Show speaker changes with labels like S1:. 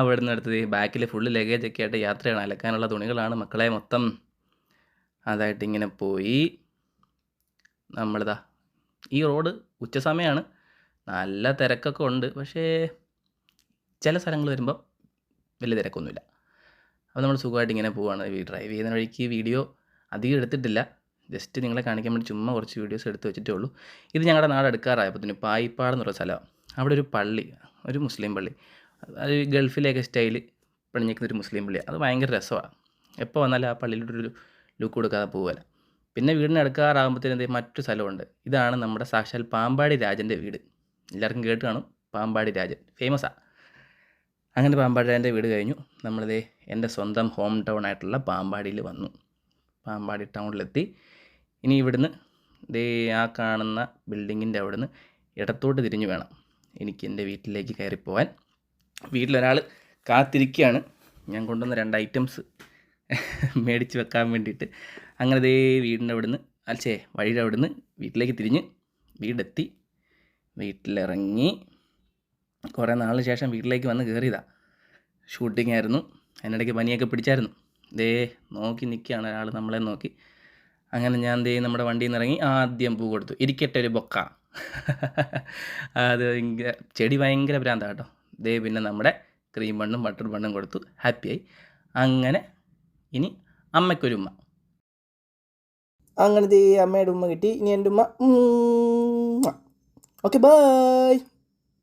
S1: അവിടെ നിന്ന് അടുത്തത് ബാക്കിൽ ഫുള്ള് ലഗേജൊക്കെ ആയിട്ട് യാത്രയാണ്. അലക്കാനുള്ള തുണികളാണ് മക്കളെ മൊത്തം. അതായിട്ട് ഇങ്ങനെ പോയി നമ്മളിതാ ഈ റോഡ് ഉച്ച സമയമാണ്, നല്ല തിരക്കൊക്കെ ഉണ്ട്. പക്ഷേ ചില സ്ഥലങ്ങൾ വരുമ്പോൾ വലിയ തിരക്കൊന്നുമില്ല. അപ്പോൾ നമ്മൾ സുഖമായിട്ട് ഇങ്ങനെ പോവുകയാണ്. ഡ്രൈവ് ചെയ്യുന്ന വഴിക്ക് വീഡിയോ അധികം എടുത്തിട്ടില്ല, ജസ്റ്റ് നിങ്ങളെ കാണിക്കാൻ വേണ്ടി ചുമ്മാ കുറച്ച് വീഡിയോസ് എടുത്ത് വെച്ചിട്ടേ ഉള്ളൂ. ഇത് ഞങ്ങളുടെ നാട് എടുക്കാറായപ്പോഴത്തേന് പായിപ്പാട് എന്ന് പറയുന്ന സ്ഥലമാണ്. അവിടെ ഒരു പള്ളി, ഒരു മുസ്ലിം പള്ളി, അത് ഗൾഫിലേക്ക് സ്റ്റൈല് പണിഞ്ഞേക്കുന്ന ഒരു മുസ്ലിം പള്ളിയാണ്. അത് ഭയങ്കര രസമാണ്. എപ്പോൾ വന്നാലും ആ പള്ളിയിലോട്ടൊരു ലുക്ക് കൊടുക്കാതെ പോവുകയില്ല. പിന്നെ വീടിന് എടുക്കാറാകുമ്പോഴത്തേനും മറ്റൊരു സ്ഥലമുണ്ട്. ഇതാണ് നമ്മുടെ സാക്ഷാൽ പാമ്പാടി രാജൻ്റെ വീട്. എല്ലാവർക്കും കേട്ട് കാണും, പാമ്പാടി രാജൻ ഫേമസാണ്. അങ്ങനെ പാമ്പാടി രാജൻ്റെ വീട് കഴിഞ്ഞു. നമ്മളിതേ എൻ്റെ സ്വന്തം ഹോം ടൗൺ ആയിട്ടുള്ള പാമ്പാടിയിൽ വന്നു. പാമ്പാടി ടൗണിലെത്തി. ഇനി ഇവിടുന്ന് ദേ ആ കാണുന്ന ബിൽഡിങ്ങിൻ്റെ അവിടുന്ന് ഇടത്തോട്ട് തിരിഞ്ഞു വേണം എനിക്ക് എൻ്റെ വീട്ടിലേക്ക് കയറിപ്പോവാൻ. വീട്ടിലൊരാൾ കാത്തിരിക്കുകയാണ് ഞാൻ കൊണ്ടുവന്ന 2 ഐറ്റംസ് മേടിച്ച് വെക്കാൻ വേണ്ടിയിട്ട്. അങ്ങനെ ദേ വീടിൻ്റെ അവിടുന്ന് വഴിയുടെ അവിടുന്ന് വീട്ടിലേക്ക് തിരിഞ്ഞ് വീടെത്തി. വീട്ടിലിറങ്ങി കുറേ നാളിന് ശേഷം വീട്ടിലേക്ക് വന്ന് കയറിയതാണ്. ഷൂട്ടിംഗ് ആയിരുന്നു, അതിനിടയ്ക്ക് പനിയൊക്കെ പിടിച്ചായിരുന്നു. ദേ നോക്കി നിൽക്കുകയാണ് ഒരാൾ നമ്മളെ നോക്കി. അങ്ങനെ ഞാൻ ദേ നമ്മുടെ വണ്ടിയിൽ നിന്ന് ഇറങ്ങി ആദ്യം പൂ കൊടുത്തു. ഇരിക്കട്ടെ ഒരു ബൊക്ക. അത് ചെടി ഭയങ്കര ഭ്രാന്താണ് കേട്ടോ. ദേ പിന്നെ നമ്മുടെ ക്രീം ബണ്ണും ബട്ടർ ബണ്ണും കൊടുത്തു, ഹാപ്പിയായി. അങ്ങനെ ഇനി അമ്മയ്ക്കൊരുമ്മ. അങ്ങനെ ദേ അമ്മയുടെ ഉമ്മ കിട്ടി. ഇനി എൻ്റെ ഉമ്മ. Okay bye.